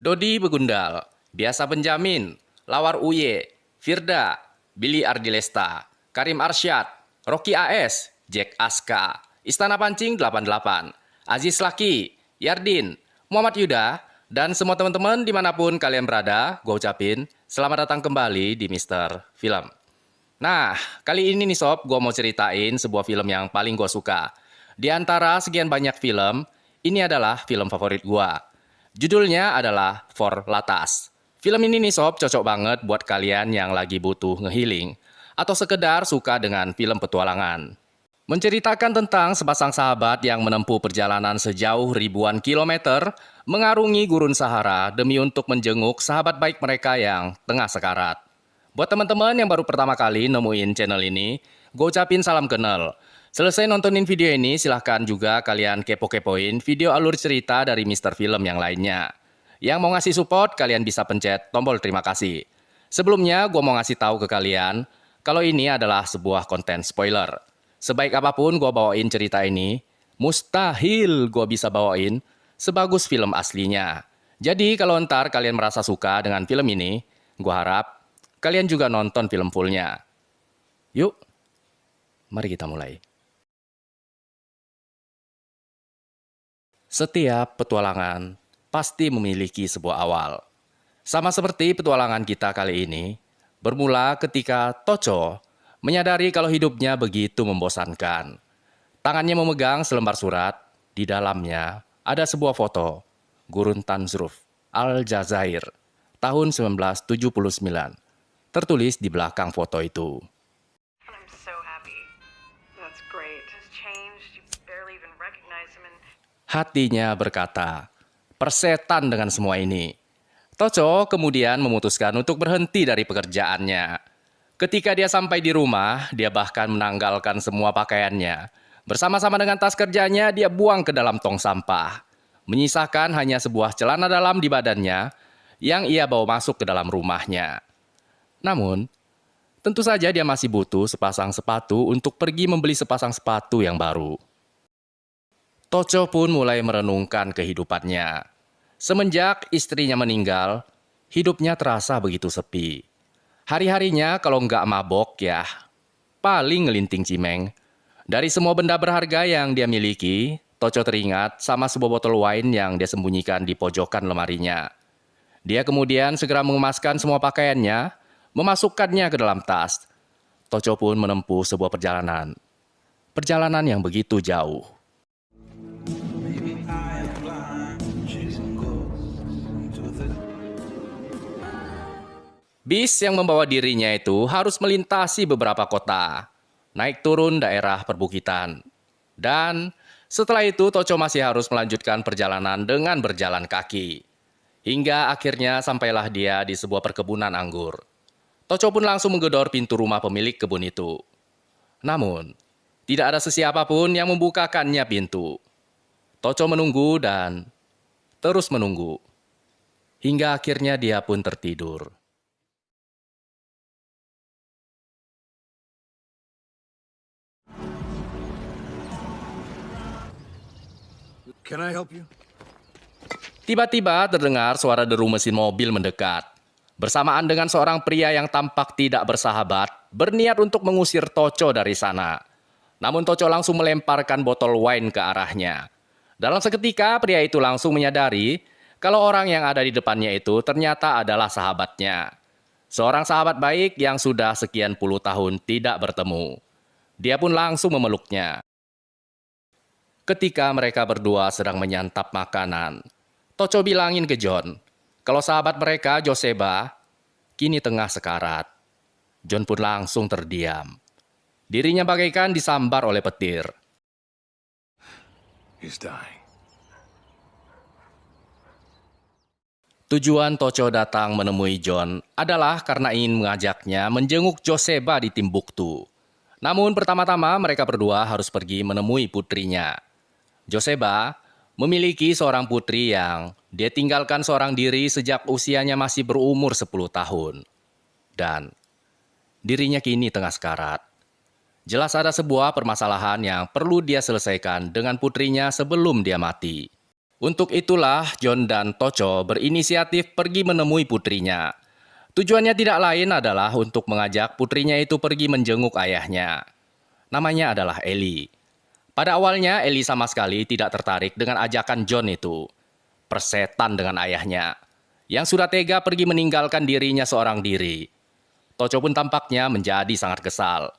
Dodi Begundal, Biasa Benjamin, Lawar Uye, Firda, Billy Ardilesta, Karim Arsyad, Rocky AS, Jack Aska, Istana Pancing 88, Aziz Laki, Yardin, Muhammad Yuda, dan semua teman-teman dimanapun kalian berada, gue ucapin selamat datang kembali di Mister Film. Nah, kali ini nih sob, gue mau ceritain sebuah film yang paling gue suka. Di antara sekian banyak film, ini adalah film favorit gue. Judulnya adalah For Latas. Film ini nih sob, cocok banget buat kalian yang lagi butuh ngehealing atau sekedar suka dengan film petualangan. Menceritakan tentang sepasang sahabat yang menempuh perjalanan sejauh ribuan kilometer mengarungi gurun Sahara demi untuk menjenguk sahabat baik mereka yang tengah sekarat. Buat teman-teman yang baru pertama kali nemuin channel ini, gue ucapin salam kenal. Selesai nontonin video ini, silahkan juga kalian kepo-kepoin video alur cerita dari Mister Film yang lainnya. Yang mau ngasih support, kalian bisa pencet tombol terima kasih. Sebelumnya, gue mau ngasih tahu ke kalian, kalau ini adalah sebuah konten spoiler. Sebaik apapun gue bawain cerita ini, mustahil gue bisa bawain sebagus film aslinya. Jadi kalau ntar kalian merasa suka dengan film ini, gue harap kalian juga nonton film fullnya. Yuk, mari kita mulai. Setiap petualangan pasti memiliki sebuah awal. Sama seperti petualangan kita kali ini, bermula ketika Tocho menyadari kalau hidupnya begitu membosankan. Tangannya memegang selembar surat, di dalamnya ada sebuah foto, Gurun Tanzruf, Aljazair, tahun 1979. Tertulis di belakang foto itu. Hatinya berkata, persetan dengan semua ini. Tocho kemudian memutuskan untuk berhenti dari pekerjaannya. Ketika dia sampai di rumah, dia bahkan menanggalkan semua pakaiannya. Bersama-sama dengan tas kerjanya, dia buang ke dalam tong sampah. Menyisakan hanya sebuah celana dalam di badannya yang ia bawa masuk ke dalam rumahnya. Namun, tentu saja dia masih butuh sepasang sepatu untuk pergi membeli sepasang sepatu yang baru. Tocho pun mulai merenungkan kehidupannya. Semenjak istrinya meninggal, hidupnya terasa begitu sepi. Hari-harinya kalau nggak mabok ya, paling ngelinting cimeng. Dari semua benda berharga yang dia miliki, Tocho teringat sama sebuah botol wine yang dia sembunyikan di pojokan lemarinya. Dia kemudian segera mengemaskan semua pakaiannya, memasukkannya ke dalam tas. Tocho pun menempuh sebuah perjalanan. Perjalanan yang begitu jauh. Bis yang membawa dirinya itu harus melintasi beberapa kota, naik turun daerah perbukitan. Dan setelah itu Tocho masih harus melanjutkan perjalanan dengan berjalan kaki. Hingga akhirnya sampailah dia di sebuah perkebunan anggur. Tocho pun langsung menggedor pintu rumah pemilik kebun itu. Namun, tidak ada sesiapa pun yang membukakannya pintu. Tocho menunggu dan terus menunggu. Hingga akhirnya dia pun tertidur. Can I help you? Tiba-tiba terdengar suara deru mesin mobil mendekat. Bersamaan dengan seorang pria yang tampak tidak bersahabat, berniat untuk mengusir Tocho dari sana. Namun Tocho langsung melemparkan botol wine ke arahnya. Dalam seketika, pria itu langsung menyadari kalau orang yang ada di depannya itu ternyata adalah sahabatnya. Seorang sahabat baik yang sudah sekian puluh tahun tidak bertemu. Dia pun langsung memeluknya. Ketika mereka berdua sedang menyantap makanan, Tocho bilangin ke John, kalau sahabat mereka, Joseba, kini tengah sekarat. John pun langsung terdiam. Dirinya bagaikan disambar oleh petir. He's dying. Tujuan Tocho datang menemui John adalah karena ingin mengajaknya menjenguk Joseba di Timbuktu. Namun pertama-tama mereka berdua harus pergi menemui putrinya. Joseba memiliki seorang putri yang dia tinggalkan seorang diri sejak usianya masih berumur 10 tahun. Dan dirinya kini tengah sekarat. Jelas ada sebuah permasalahan yang perlu dia selesaikan dengan putrinya sebelum dia mati. Untuk itulah John dan Tocho berinisiatif pergi menemui putrinya. Tujuannya tidak lain adalah untuk mengajak putrinya itu pergi menjenguk ayahnya. Namanya adalah Ellie. Pada awalnya Ellie sama sekali tidak tertarik dengan ajakan John itu. Persetan dengan ayahnya, yang sudah tega pergi meninggalkan dirinya seorang diri. Tocho pun tampaknya menjadi sangat kesal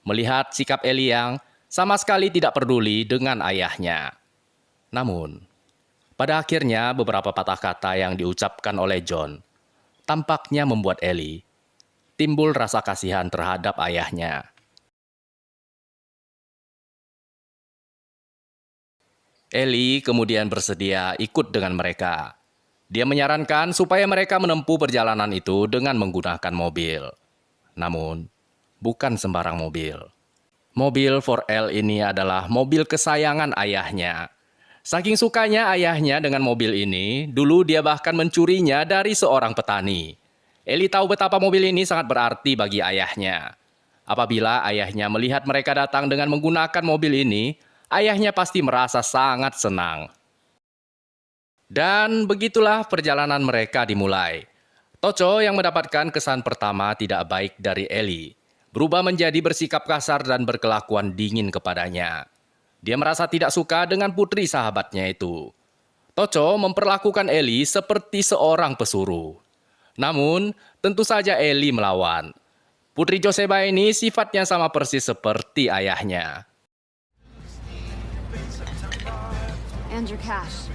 melihat sikap Ellie yang sama sekali tidak peduli dengan ayahnya. Namun, pada akhirnya beberapa patah kata yang diucapkan oleh John tampaknya membuat Ellie timbul rasa kasihan terhadap ayahnya. Ellie kemudian bersedia ikut dengan mereka. Dia menyarankan supaya mereka menempuh perjalanan itu dengan menggunakan mobil. Namun, bukan sembarang mobil. Mobil 4L ini adalah mobil kesayangan ayahnya. Saking sukanya ayahnya dengan mobil ini, dulu dia bahkan mencurinya dari seorang petani. Ellie tahu betapa mobil ini sangat berarti bagi ayahnya. Apabila ayahnya melihat mereka datang dengan menggunakan mobil ini, ayahnya pasti merasa sangat senang. Dan begitulah perjalanan mereka dimulai. Tocho yang mendapatkan kesan pertama tidak baik dari Ellie, berubah menjadi bersikap kasar dan berkelakuan dingin kepadanya. Dia merasa tidak suka dengan putri sahabatnya itu. Tocho memperlakukan Ellie seperti seorang pesuruh. Namun, tentu saja Ellie melawan. Putri Joseba ini sifatnya sama persis seperti ayahnya. And your cash.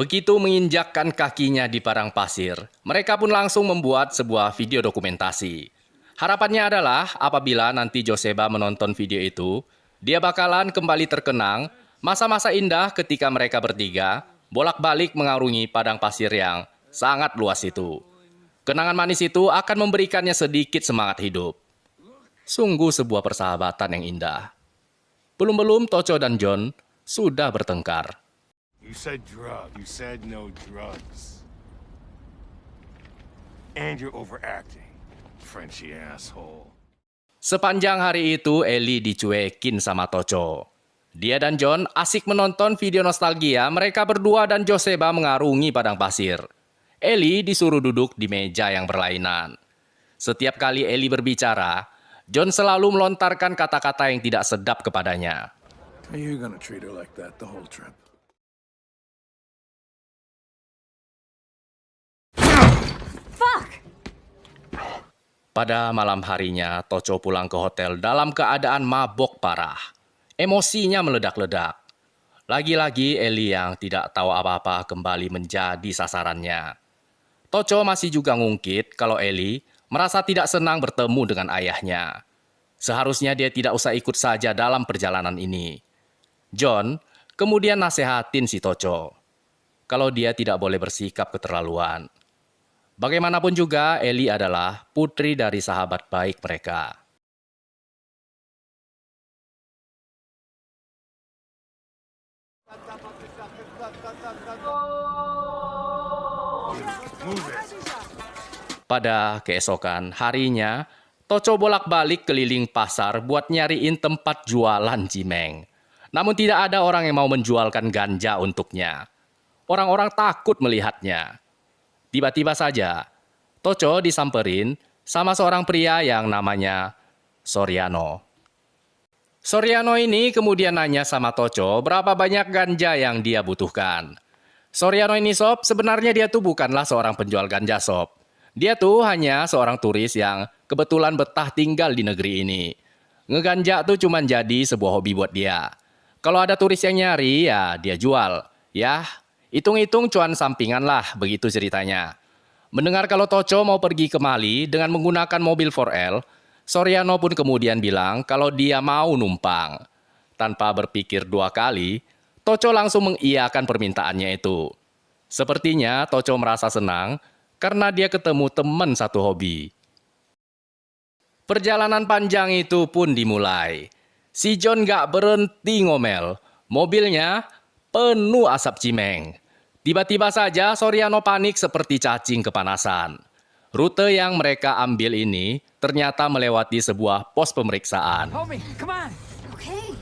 Begitu menginjakkan kakinya di padang pasir, mereka pun langsung membuat sebuah video dokumentasi. Harapannya adalah apabila nanti Joseba menonton video itu, dia bakalan kembali terkenang masa-masa indah ketika mereka bertiga bolak-balik mengarungi padang pasir yang sangat luas itu. Kenangan manis itu akan memberikannya sedikit semangat hidup. Sungguh sebuah persahabatan yang indah. Belum-belum Tocho dan John sudah bertengkar. You said drug. You said no drugs. And you're overacting, Frenchy asshole. Sepanjang hari itu Ellie dicuekin sama Tocho. Dia dan John asik menonton video nostalgia mereka berdua dan Joseba mengarungi padang pasir. Ellie disuruh duduk di meja yang berlainan. Setiap kali Ellie berbicara, John selalu melontarkan kata-kata yang tidak sedap kepadanya. Are you gonna treat her like that the whole trip? Fuck! Pada malam harinya, Tocho pulang ke hotel dalam keadaan mabok parah. Emosinya meledak-ledak. Lagi-lagi Ellie yang tidak tahu apa-apa kembali menjadi sasarannya. Tocho masih juga ngungkit kalau Ellie merasa tidak senang bertemu dengan ayahnya. Seharusnya dia tidak usah ikut saja dalam perjalanan ini. John kemudian nasehatin si Tocho kalau dia tidak boleh bersikap keterlaluan. Bagaimanapun juga, Ellie adalah putri dari sahabat baik mereka. Move it. Pada keesokan harinya, Tocho bolak-balik keliling pasar buat nyariin tempat jualan cimeng. Namun tidak ada orang yang mau menjualkan ganja untuknya. Orang-orang takut melihatnya. Tiba-tiba saja, Tocho disamperin sama seorang pria yang namanya Soriano. Soriano ini kemudian nanya sama Tocho berapa banyak ganja yang dia butuhkan. Soriano ini sob, sebenarnya dia tuh bukanlah seorang penjual ganja sob. Dia tuh hanya seorang turis yang kebetulan betah tinggal di negeri ini. Ngeganja tuh cuma jadi sebuah hobi buat dia. Kalau ada turis yang nyari, ya dia jual. Ya, hitung-hitung cuan sampingan lah, begitu ceritanya. Mendengar kalau Tocho mau pergi ke Mali dengan menggunakan mobil 4L, Soriano pun kemudian bilang kalau dia mau numpang. Tanpa berpikir dua kali, Tocho langsung mengiyakan permintaannya itu. Sepertinya Tocho merasa senang karena dia ketemu teman satu hobi. Perjalanan panjang itu pun dimulai. Si John gak berhenti ngomel. Mobilnya penuh asap cimeng. Tiba-tiba saja Soriano panik seperti cacing kepanasan. Rute yang mereka ambil ini ternyata melewati sebuah pos pemeriksaan. Hold me, come on. Okay.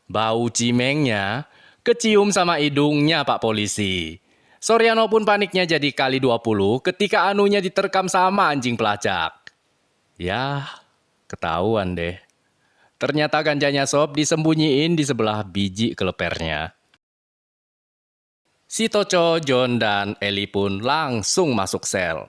Bau cimengnya kecium sama hidungnya Pak Polisi. Soriano pun paniknya jadi kali 20 ketika anunya diterkam sama anjing pelacak. Ya, ketahuan deh. Ternyata ganjanya Sob disembunyiin di sebelah biji kelepernya. Si Toco, John, dan Ellie pun langsung masuk sel.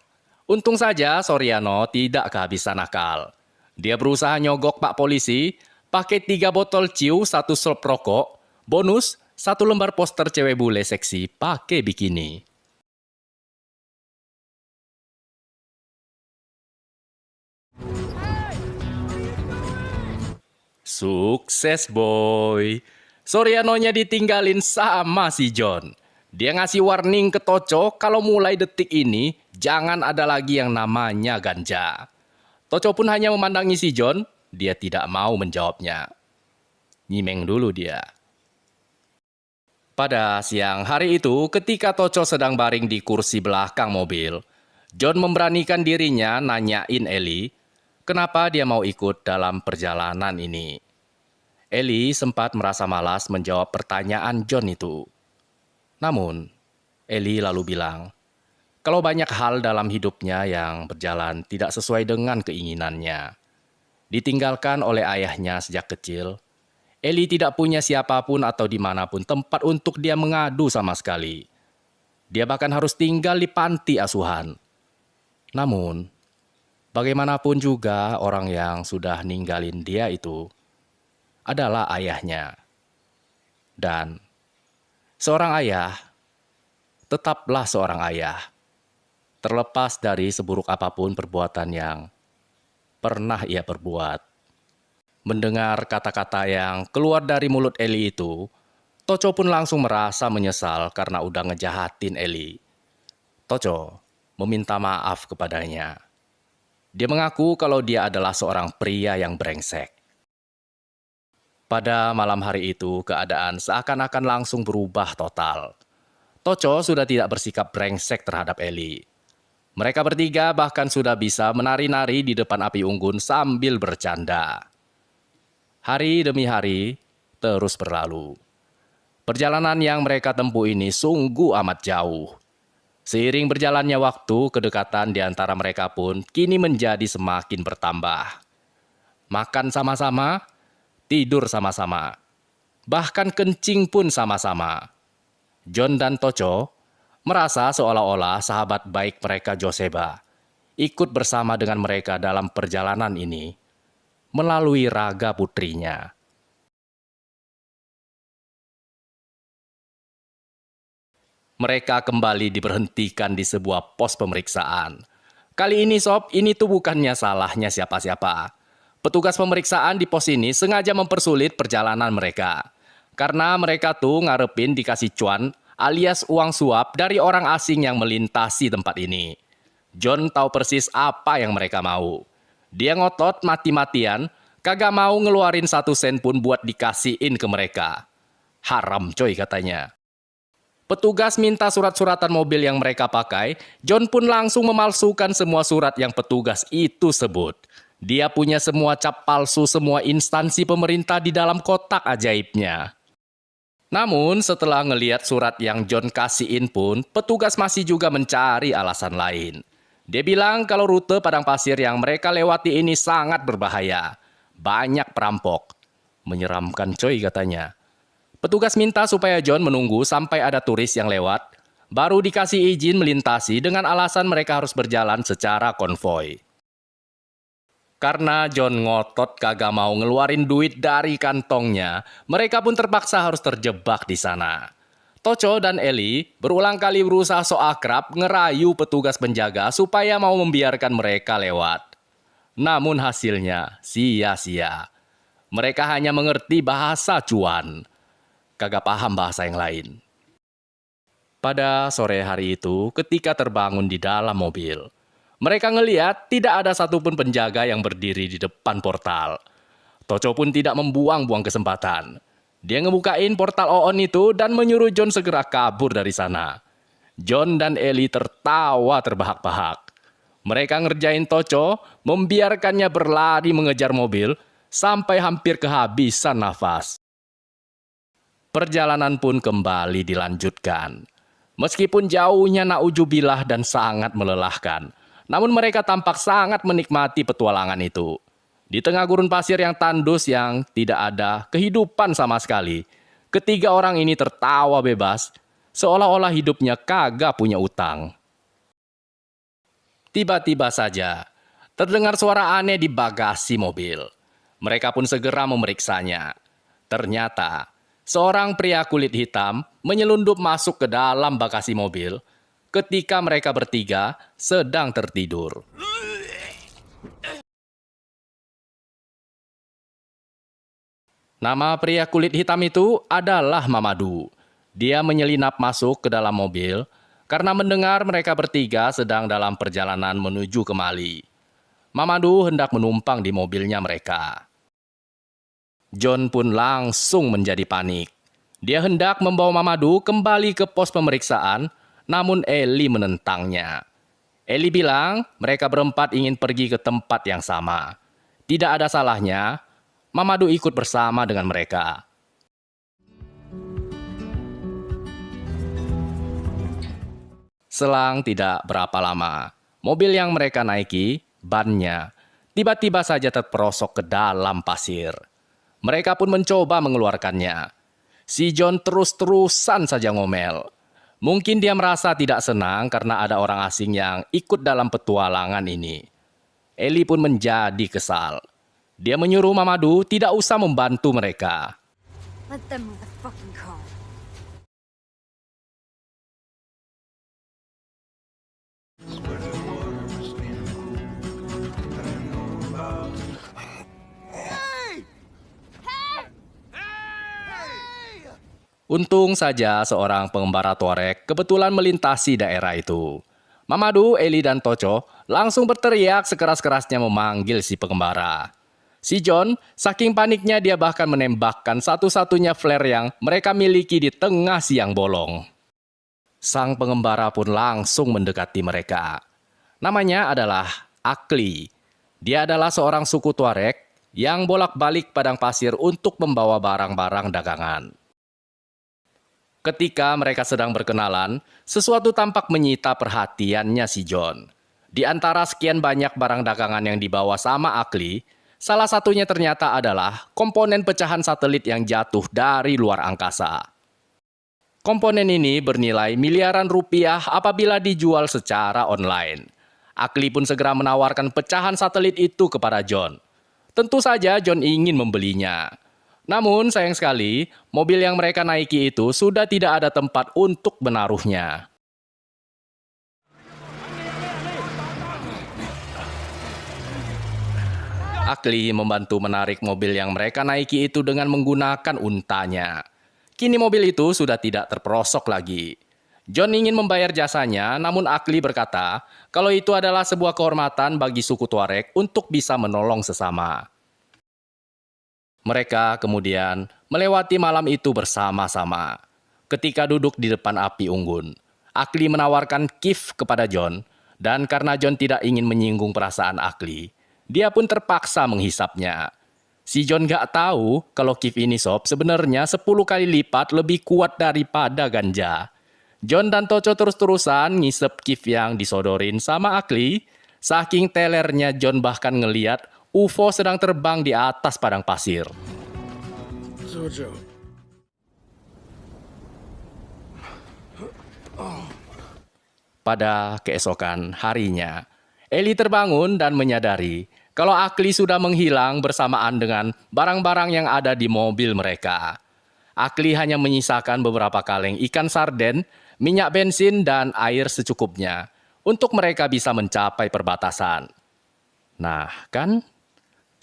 Untung saja Soriano tidak kehabisan akal. Dia berusaha nyogok Pak Polisi, pakai 3 botol ciu, 1 slop rokok, bonus 1 lembar poster cewek bule seksi pakai bikini. Sukses boy. Sorianonya ditinggalin sama si John. Dia ngasih warning ke Toco kalau mulai detik ini jangan ada lagi yang namanya ganja. Toco pun hanya memandangi si John, dia tidak mau menjawabnya. Nyimeng dulu dia. Pada siang hari itu, ketika Toco sedang baring di kursi belakang mobil, John memberanikan dirinya nanyain Ellie, kenapa dia mau ikut dalam perjalanan ini. Ellie sempat merasa malas menjawab pertanyaan John itu. Namun, Ellie lalu bilang, kalau banyak hal dalam hidupnya yang berjalan tidak sesuai dengan keinginannya. Ditinggalkan oleh ayahnya sejak kecil, Ellie tidak punya siapapun atau dimanapun tempat untuk dia mengadu sama sekali. Dia bahkan harus tinggal di panti asuhan. Namun, bagaimanapun juga orang yang sudah ninggalin dia itu adalah ayahnya. Dan seorang ayah tetaplah seorang ayah, terlepas dari seburuk apapun perbuatan yang pernah ia perbuat. Mendengar kata-kata yang keluar dari mulut Ellie itu, Toco pun langsung merasa menyesal karena udah ngejahatin Ellie. Toco meminta maaf kepadanya. Dia mengaku kalau dia adalah seorang pria yang brengsek. Pada malam hari itu, keadaan seakan-akan langsung berubah total. Toco sudah tidak bersikap brengsek terhadap Ellie. Mereka bertiga bahkan sudah bisa menari-nari di depan api unggun sambil bercanda. Hari demi hari terus berlalu. Perjalanan yang mereka tempuh ini sungguh amat jauh. Seiring berjalannya waktu, kedekatan di antara mereka pun kini menjadi semakin bertambah. Makan sama-sama, tidur sama-sama, bahkan kencing pun sama-sama. John dan Toco merasa seolah-olah sahabat baik mereka Joseba ikut bersama dengan mereka dalam perjalanan ini melalui raga putrinya. Mereka kembali diberhentikan di sebuah pos pemeriksaan. Kali ini Sob, ini tuh bukannya salahnya siapa-siapa. Petugas pemeriksaan di pos ini sengaja mempersulit perjalanan mereka. Karena mereka tuh ngarepin dikasih cuan alias uang suap dari orang asing yang melintasi tempat ini. John tahu persis apa yang mereka mau. Dia ngotot mati-matian, kagak mau ngeluarin 1 sen pun buat dikasihin ke mereka. Haram coy katanya. Petugas minta surat-suratan mobil yang mereka pakai, John pun langsung memalsukan semua surat yang petugas itu sebut. Dia punya semua cap palsu semua instansi pemerintah di dalam kotak ajaibnya. Namun setelah ngeliat surat yang John kasihin pun, petugas masih juga mencari alasan lain. Dia bilang kalau rute padang pasir yang mereka lewati ini sangat berbahaya. Banyak perampok. Menyeramkan coy katanya. Petugas minta supaya John menunggu sampai ada turis yang lewat, baru dikasih izin melintasi dengan alasan mereka harus berjalan secara konvoi. Karena John ngotot kagak mau ngeluarin duit dari kantongnya, mereka pun terpaksa harus terjebak di sana. Toco dan Ellie berulang kali berusaha sok akrab ngerayu petugas penjaga supaya mau membiarkan mereka lewat. Namun hasilnya sia-sia. Mereka hanya mengerti bahasa cuan. Kagak paham bahasa yang lain. Pada sore hari itu, ketika terbangun di dalam mobil, mereka ngeliat tidak ada satupun penjaga yang berdiri di depan portal. Toco pun tidak membuang-buang kesempatan. Dia ngebukain portal Oon itu dan menyuruh John segera kabur dari sana. John dan Ellie tertawa terbahak-bahak. Mereka ngerjain Tocho, membiarkannya berlari mengejar mobil sampai hampir kehabisan nafas. Perjalanan pun kembali dilanjutkan. Meskipun jauhnya na'udzubillah dan sangat melelahkan, namun mereka tampak sangat menikmati petualangan itu. Di tengah gurun pasir yang tandus yang tidak ada kehidupan sama sekali, ketiga orang ini tertawa bebas, seolah-olah hidupnya kagak punya utang. Tiba-tiba saja, terdengar suara aneh di bagasi mobil. Mereka pun segera memeriksanya. Ternyata, seorang pria kulit hitam menyelundup masuk ke dalam bagasi mobil ketika mereka bertiga sedang tertidur. Nama pria kulit hitam itu adalah Mamadou. Dia menyelinap masuk ke dalam mobil karena mendengar mereka bertiga sedang dalam perjalanan menuju ke Mali. Mamadou hendak menumpang di mobilnya mereka. John pun langsung menjadi panik. Dia hendak membawa Mamadou kembali ke pos pemeriksaan, namun Ellie menentangnya. Ellie bilang mereka berempat ingin pergi ke tempat yang sama. Tidak ada salahnya Mamadou ikut bersama dengan mereka. Selang tidak berapa lama, mobil yang mereka naiki, bannya, tiba-tiba saja terperosok ke dalam pasir. Mereka pun mencoba mengeluarkannya. Si John terus-terusan saja ngomel. Mungkin dia merasa tidak senang karena ada orang asing yang ikut dalam petualangan ini. Ellie pun menjadi kesal. Dia menyuruh Mamadou tidak usah membantu mereka. Let them move the fucking car. Untung saja seorang pengembara Tuareg kebetulan melintasi daerah itu. Mamadou, Ellie, dan Tocho langsung berteriak sekeras-kerasnya memanggil si pengembara. Si John, saking paniknya dia bahkan menembakkan satu-satunya flare yang mereka miliki di tengah siang bolong. Sang pengembara pun langsung mendekati mereka. Namanya adalah Akli. Dia adalah seorang suku Tuareg yang bolak-balik padang pasir untuk membawa barang-barang dagangan. Ketika mereka sedang berkenalan, sesuatu tampak menyita perhatiannya si John. Di antara sekian banyak barang dagangan yang dibawa sama Akli, salah satunya ternyata adalah komponen pecahan satelit yang jatuh dari luar angkasa. Komponen ini bernilai miliaran rupiah apabila dijual secara online. Akli pun segera menawarkan pecahan satelit itu kepada John. Tentu saja John ingin membelinya. Namun sayang sekali, mobil yang mereka naiki itu sudah tidak ada tempat untuk menaruhnya. Akli membantu menarik mobil yang mereka naiki itu dengan menggunakan untanya. Kini mobil itu sudah tidak terperosok lagi. John ingin membayar jasanya, namun Akli berkata kalau itu adalah sebuah kehormatan bagi suku Tuareg untuk bisa menolong sesama. Mereka kemudian melewati malam itu bersama-sama. Ketika duduk di depan api unggun, Akli menawarkan kif kepada John, dan karena John tidak ingin menyinggung perasaan Akli, dia pun terpaksa menghisapnya. Si John gak tahu kalau kif ini sob sebenarnya 10 kali lipat lebih kuat daripada ganja. John dan Tocho terus-terusan ngisep kif yang disodorin sama Akli. Saking telernya John bahkan ngeliat UFO sedang terbang di atas padang pasir. Tojo. Pada keesokan harinya, Ellie terbangun dan menyadari kalau Akli sudah menghilang bersamaan dengan barang-barang yang ada di mobil mereka. Akli hanya menyisakan beberapa kaleng ikan sarden, minyak bensin, dan air secukupnya untuk mereka bisa mencapai perbatasan. Nah, kan?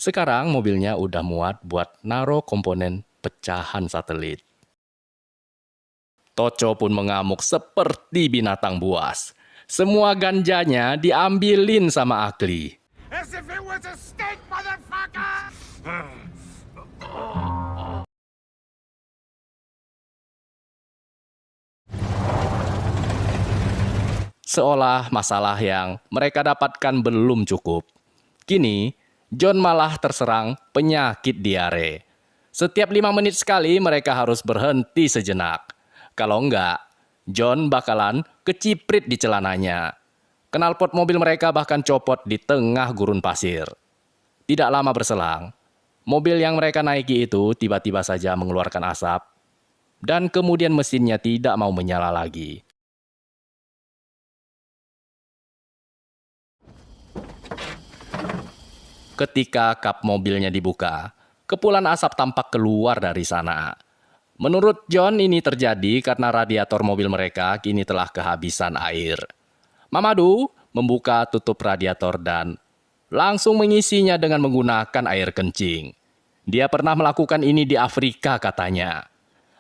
Sekarang mobilnya udah muat buat naro komponen pecahan satelit. Tocho pun mengamuk seperti binatang buas. Semua ganjanya diambilin sama Akli. As if it was a steak, motherfucker! Seolah masalah yang mereka dapatkan belum cukup. Kini, John malah terserang penyakit diare. Setiap 5 menit sekali mereka harus berhenti sejenak. Kalau enggak, John bakalan keciprit di celananya. Knalpot mobil mereka bahkan copot di tengah gurun pasir. Tidak lama berselang, mobil yang mereka naiki itu tiba-tiba saja mengeluarkan asap, dan kemudian mesinnya tidak mau menyala lagi. Ketika kap mobilnya dibuka, kepulan asap tampak keluar dari sana. Menurut John, ini terjadi karena radiator mobil mereka kini telah kehabisan air. Mamadou membuka tutup radiator dan langsung mengisinya dengan menggunakan air kencing. Dia pernah melakukan ini di Afrika katanya.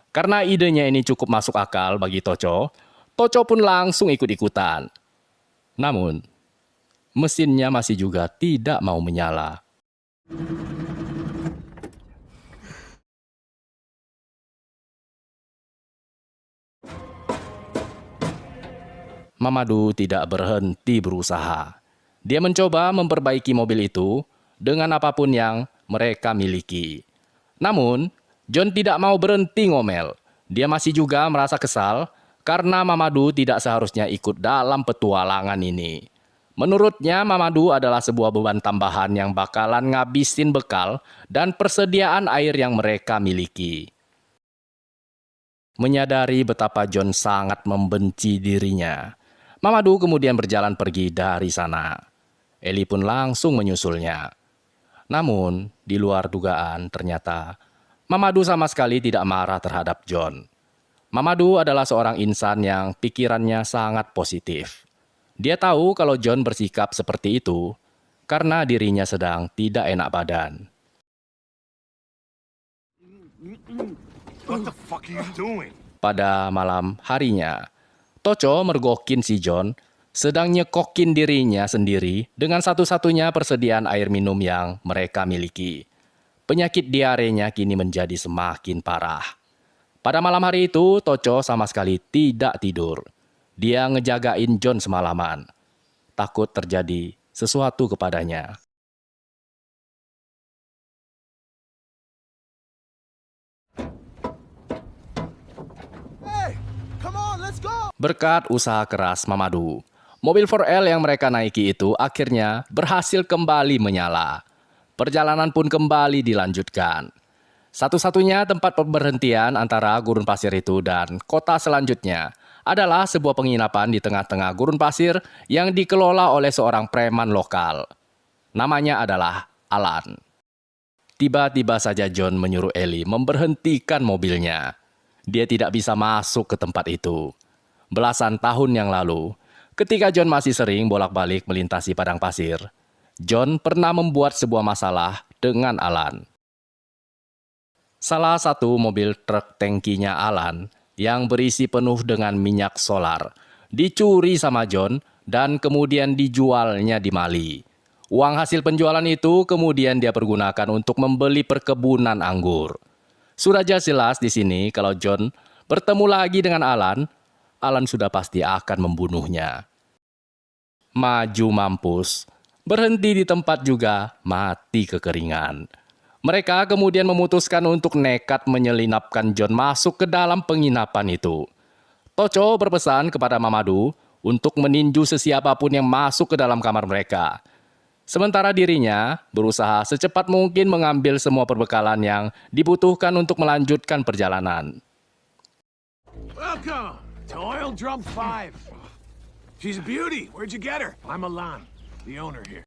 Karena idenya ini cukup masuk akal bagi Tocho, Tocho pun langsung ikut-ikutan. Namun, mesinnya masih juga tidak mau menyala. Mamadou tidak berhenti berusaha. Dia mencoba memperbaiki mobil itu dengan apapun yang mereka miliki. Namun, John tidak mau berhenti ngomel. Dia masih juga merasa kesal karena Mamadou tidak seharusnya ikut dalam petualangan ini. Menurutnya, Mamadou adalah sebuah beban tambahan yang bakalan ngabisin bekal dan persediaan air yang mereka miliki. Menyadari betapa John sangat membenci dirinya, Mamadou kemudian berjalan pergi dari sana. Ellie pun langsung menyusulnya. Namun, di luar dugaan ternyata Mamadou sama sekali tidak marah terhadap John. Mamadou adalah seorang insan yang pikirannya sangat positif. Dia tahu kalau John bersikap seperti itu karena dirinya sedang tidak enak badan. What the fuck are you doing? Pada malam harinya, Tocho mergokin si John sedang nyekokin dirinya sendiri dengan satu-satunya persediaan air minum yang mereka miliki. Penyakit diarenya kini menjadi semakin parah. Pada malam hari itu, Tocho sama sekali tidak tidur. Dia ngejagain John semalaman. Takut terjadi sesuatu kepadanya. Hey, come on, let's go. Berkat usaha keras Mamadou, mobil 4L yang mereka naiki itu akhirnya berhasil kembali menyala. Perjalanan pun kembali dilanjutkan. Satu-satunya tempat pemberhentian antara gurun pasir itu dan kota selanjutnya adalah sebuah penginapan di tengah-tengah gurun pasir yang dikelola oleh seorang preman lokal. Namanya adalah Alan. Tiba-tiba saja John menyuruh Ellie memberhentikan mobilnya. Dia tidak bisa masuk ke tempat itu. Belasan tahun yang lalu, ketika John masih sering bolak-balik melintasi padang pasir, John pernah membuat sebuah masalah dengan Alan. Salah satu mobil truk tangkinya Alan yang berisi penuh dengan minyak solar dicuri sama John dan kemudian dijualnya di Mali. Uang hasil penjualan itu kemudian dia pergunakan untuk membeli perkebunan anggur. Sudah jelas di sini kalau John bertemu lagi dengan Alan, Alan sudah pasti akan membunuhnya. Maju mampus, berhenti di tempat juga mati kekeringan. Mereka kemudian memutuskan untuk nekat menyelinapkan John masuk ke dalam penginapan itu. Tocho berpesan kepada Mamadou untuk meninju sesiapapun yang masuk ke dalam kamar mereka. Sementara dirinya berusaha secepat mungkin mengambil semua perbekalan yang dibutuhkan untuk melanjutkan perjalanan. Welcome to Oil Drum 5. She's a beauty. Where'd you get her? I'm Alan, the owner here.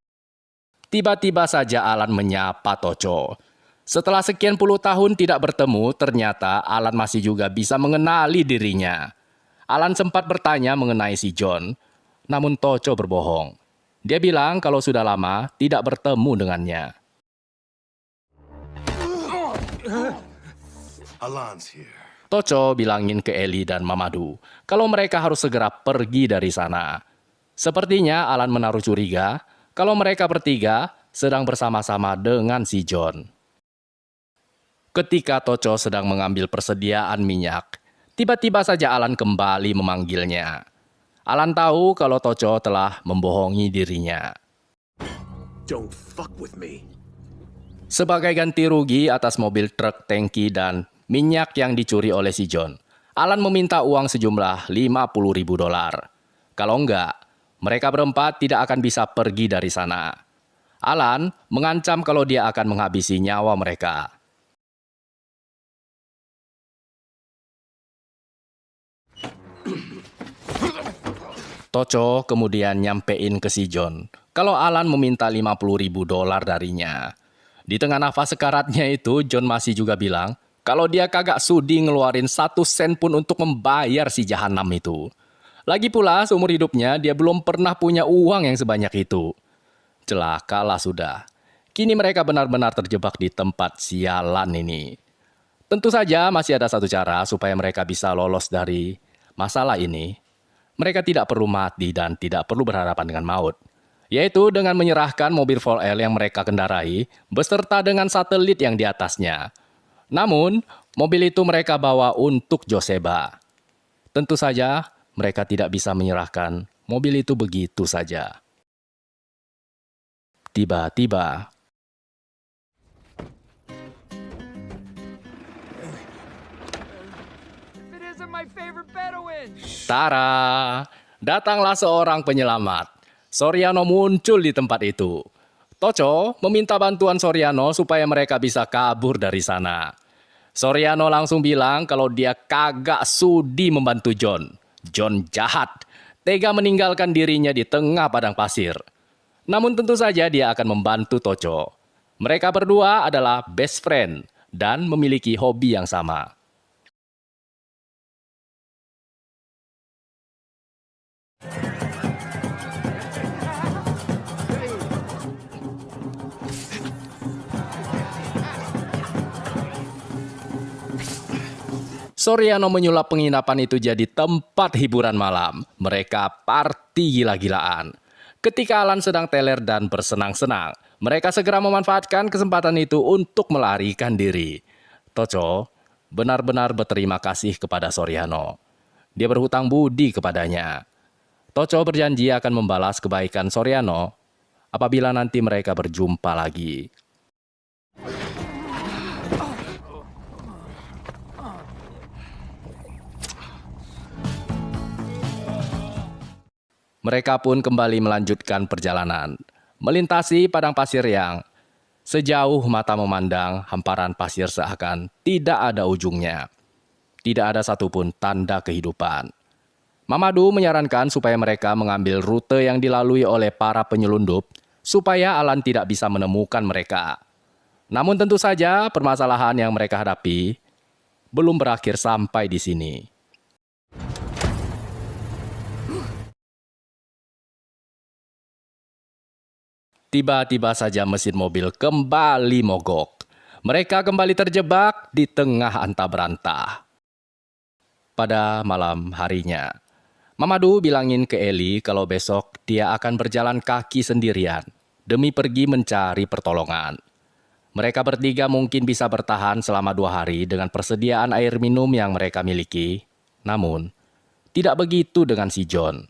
Tiba-tiba saja Alan menyapa Tocho. Setelah sekian puluh tahun tidak bertemu, ternyata Alan masih juga bisa mengenali dirinya. Alan sempat bertanya mengenai si John, namun Tocho berbohong. Dia bilang kalau sudah lama tidak bertemu dengannya. Alan's here. Tocho bilangin ke Ellie dan Mamadou kalau mereka harus segera pergi dari sana. Sepertinya Alan menaruh curiga kalau mereka bertiga sedang bersama-sama dengan si John. Ketika Tocho sedang mengambil persediaan minyak, tiba-tiba saja Alan kembali memanggilnya. Alan tahu kalau Tocho telah membohongi dirinya. Don't fuck with me. Sebagai ganti rugi atas mobil truk tangki dan minyak yang dicuri oleh si John, Alan meminta uang sejumlah $50.000. Kalau enggak, mereka berempat tidak akan bisa pergi dari sana. Alan mengancam kalau dia akan menghabisi nyawa mereka. Tocho kemudian nyampein ke si John kalau Alan meminta $50.000 darinya. Di tengah nafas sekaratnya itu, John masih juga bilang kalau dia kagak sudi ngeluarin 1 sen pun untuk membayar si jahanam itu. Lagi pula seumur hidupnya dia belum pernah punya uang yang sebanyak itu. Celakalah sudah. Kini mereka benar-benar terjebak di tempat sialan ini. Tentu saja masih ada satu cara supaya mereka bisa lolos dari masalah ini. Mereka tidak perlu mati dan tidak perlu berhadapan dengan maut, yaitu dengan menyerahkan mobil 4L yang mereka kendarai beserta dengan satelit yang di atasnya. Namun, mobil itu mereka bawa untuk Joseba. Tentu saja, mereka tidak bisa menyerahkan mobil itu begitu saja. Tiba-tiba, tara! Datanglah seorang penyelamat. Soriano muncul di tempat itu. Tocho meminta bantuan Soriano supaya mereka bisa kabur dari sana. Soriano langsung bilang kalau dia kagak sudi membantu John. John jahat, tega meninggalkan dirinya di tengah padang pasir. Namun tentu saja dia akan membantu Tocho. Mereka berdua adalah best friend dan memiliki hobi yang sama. Soriano menyulap penginapan itu jadi tempat hiburan malam. Mereka party gila-gilaan. Ketika Alan sedang teler dan bersenang-senang, mereka segera memanfaatkan kesempatan itu untuk melarikan diri. Tocho benar-benar berterima kasih kepada Soriano. Dia berhutang budi kepadanya. Tocho berjanji akan membalas kebaikan Soriano apabila nanti mereka berjumpa lagi. Mereka pun kembali melanjutkan perjalanan, melintasi padang pasir yang sejauh mata memandang hamparan pasir seakan tidak ada ujungnya. Tidak ada satupun tanda kehidupan. Mamadou menyarankan supaya mereka mengambil rute yang dilalui oleh para penyelundup supaya Alan tidak bisa menemukan mereka. Namun tentu saja permasalahan yang mereka hadapi belum berakhir sampai di sini. Tiba-tiba saja mesin mobil kembali mogok. Mereka kembali terjebak di tengah antah berantah. Pada malam harinya, Mamadou bilangin ke Ellie kalau besok dia akan berjalan kaki sendirian demi pergi mencari pertolongan. Mereka bertiga mungkin bisa bertahan selama 2 hari dengan persediaan air minum yang mereka miliki. Namun, tidak begitu dengan si John.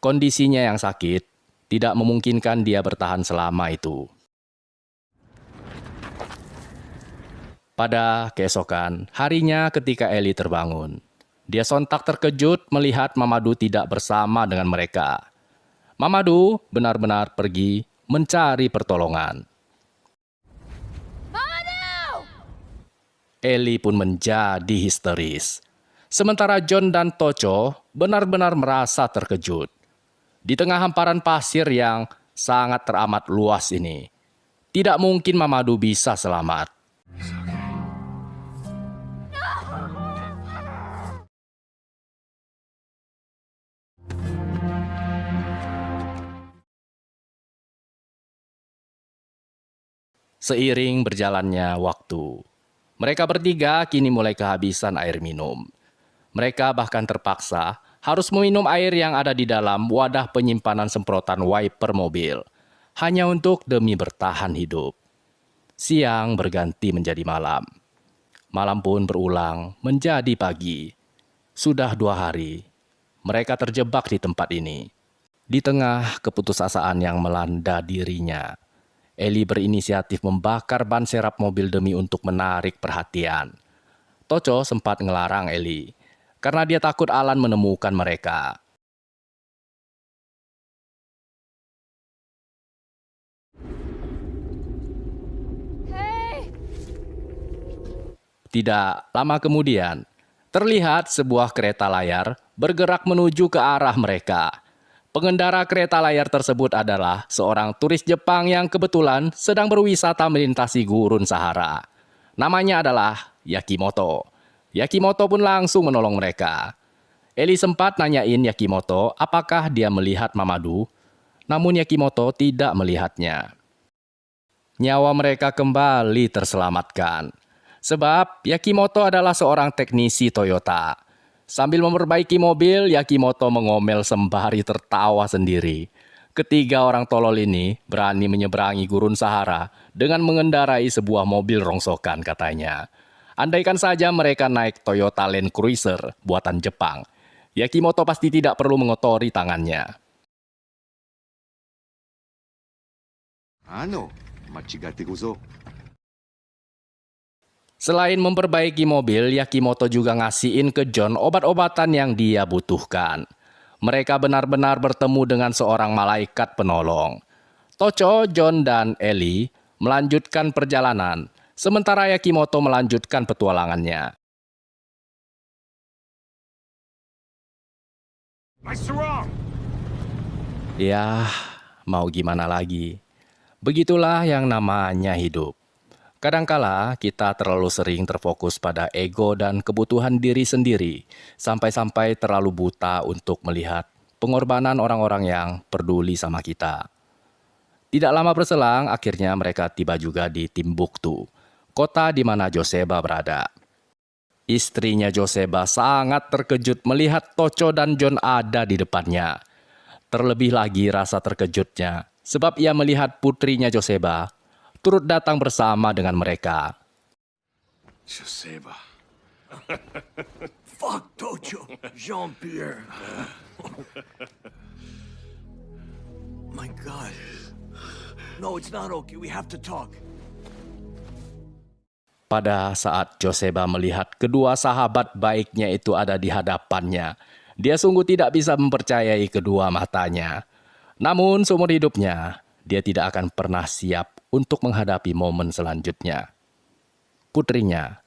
Kondisinya yang sakit tidak memungkinkan dia bertahan selama itu. Pada keesokan harinya ketika Ellie terbangun, dia sontak terkejut melihat Mamadou tidak bersama dengan mereka. Mamadou benar-benar pergi mencari pertolongan. Mamadou! Ellie pun menjadi histeris. Sementara John dan Tocho benar-benar merasa terkejut. Di tengah hamparan pasir yang sangat teramat luas ini, tidak mungkin Mamadou bisa selamat. Seiring berjalannya waktu, mereka bertiga kini mulai kehabisan air minum. Mereka bahkan terpaksa harus meminum air yang ada di dalam wadah penyimpanan semprotan wiper mobil, hanya untuk demi bertahan hidup. Siang berganti menjadi malam. Malam pun berulang menjadi pagi. Sudah 2 hari, mereka terjebak di tempat ini. Di tengah keputusasaan yang melanda dirinya, Ellie berinisiatif membakar ban serep mobil demi untuk menarik perhatian. Tocho sempat ngelarang Ellie, karena dia takut Alan menemukan mereka. Hey! Tidak lama kemudian, terlihat sebuah kereta layar bergerak menuju ke arah mereka. Pengendara kereta layar tersebut adalah seorang turis Jepang yang kebetulan sedang berwisata melintasi gurun Sahara. Namanya adalah Yakimoto. Yakimoto pun langsung menolong mereka. Ellie sempat nanyain Yakimoto apakah dia melihat Mamadou, namun Yakimoto tidak melihatnya. Nyawa mereka kembali terselamatkan. Sebab Yakimoto adalah seorang teknisi Toyota. Sambil memperbaiki mobil, Yakimoto mengomel sembari tertawa sendiri. Ketiga orang tolol ini berani menyeberangi gurun Sahara dengan mengendarai sebuah mobil rongsokan katanya. Andaikan saja mereka naik Toyota Land Cruiser buatan Jepang, Yakimoto pasti tidak perlu mengotori tangannya. Machigate gozo. Selain memperbaiki mobil, Yakimoto juga ngasihin ke John obat-obatan yang dia butuhkan. Mereka benar-benar bertemu dengan seorang malaikat penolong. Tocho, John, dan Ellie melanjutkan perjalanan, sementara Yakimoto melanjutkan petualangannya. Nice wrong. Ya, mau gimana lagi? Begitulah yang namanya hidup. Kadangkala kita terlalu sering terfokus pada ego dan kebutuhan diri sendiri, sampai-sampai terlalu buta untuk melihat pengorbanan orang-orang yang peduli sama kita. Tidak lama berselang, akhirnya mereka tiba juga di Timbuktu, kota di mana Joseba berada. Istrinya Joseba sangat terkejut melihat Tocho dan John ada di depannya. Terlebih lagi rasa terkejutnya, sebab ia melihat putrinya Joseba turut datang bersama dengan mereka. Joseba. Fuck Tocho. Jean-Pierre. My God. No, it's not okay. We have to talk. Pada saat Joseba melihat kedua sahabat baiknya itu ada di hadapannya, dia sungguh tidak bisa mempercayai kedua matanya. Namun seumur hidupnya, dia tidak akan pernah siap untuk menghadapi momen selanjutnya. Putrinya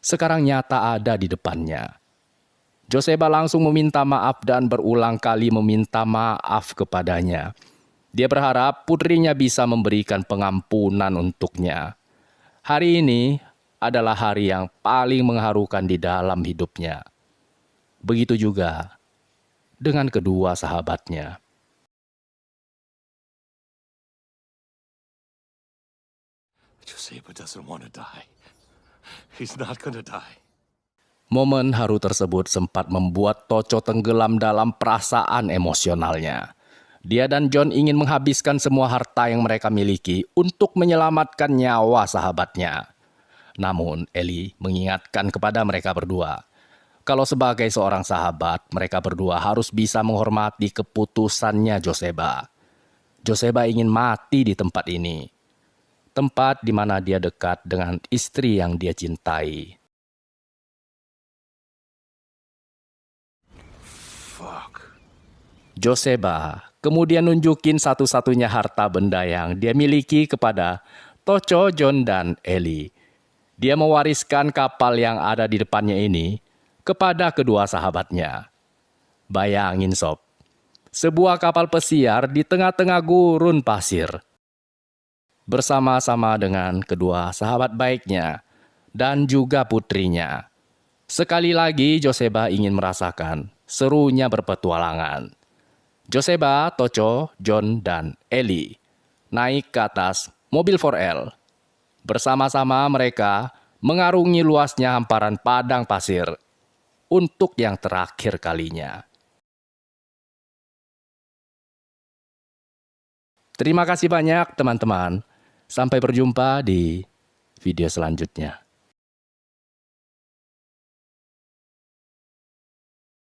sekarang nyata ada di depannya. Joseba langsung meminta maaf dan berulang kali meminta maaf kepadanya. Dia berharap putrinya bisa memberikan pengampunan untuknya. Hari ini adalah hari yang paling mengharukan di dalam hidupnya. Begitu juga dengan kedua sahabatnya. Joseba doesn't want to die. He's not gonna die. Momen haru tersebut sempat membuat Tocho tenggelam dalam perasaan emosionalnya. Dia dan John ingin menghabiskan semua harta yang mereka miliki untuk menyelamatkan nyawa sahabatnya. Namun Ellie mengingatkan kepada mereka berdua, kalau sebagai seorang sahabat, mereka berdua harus bisa menghormati keputusannya Joseba. Joseba ingin mati di tempat ini. Tempat di mana dia dekat dengan istri yang dia cintai. Fuck. Joseba kemudian nunjukin satu-satunya harta benda yang dia miliki kepada Tocho, John, dan Ellie. Dia mewariskan kapal yang ada di depannya ini kepada kedua sahabatnya. Bayangin sob, sebuah kapal pesiar di tengah-tengah gurun pasir. Bersama-sama dengan kedua sahabat baiknya dan juga putrinya. Sekali lagi Joseba ingin merasakan serunya berpetualangan. Joseba, Tocho, John, dan Ellie naik ke atas mobil 4L. Bersama-sama mereka mengarungi luasnya hamparan padang pasir untuk yang terakhir kalinya. Terima kasih banyak teman-teman. Sampai berjumpa di video selanjutnya.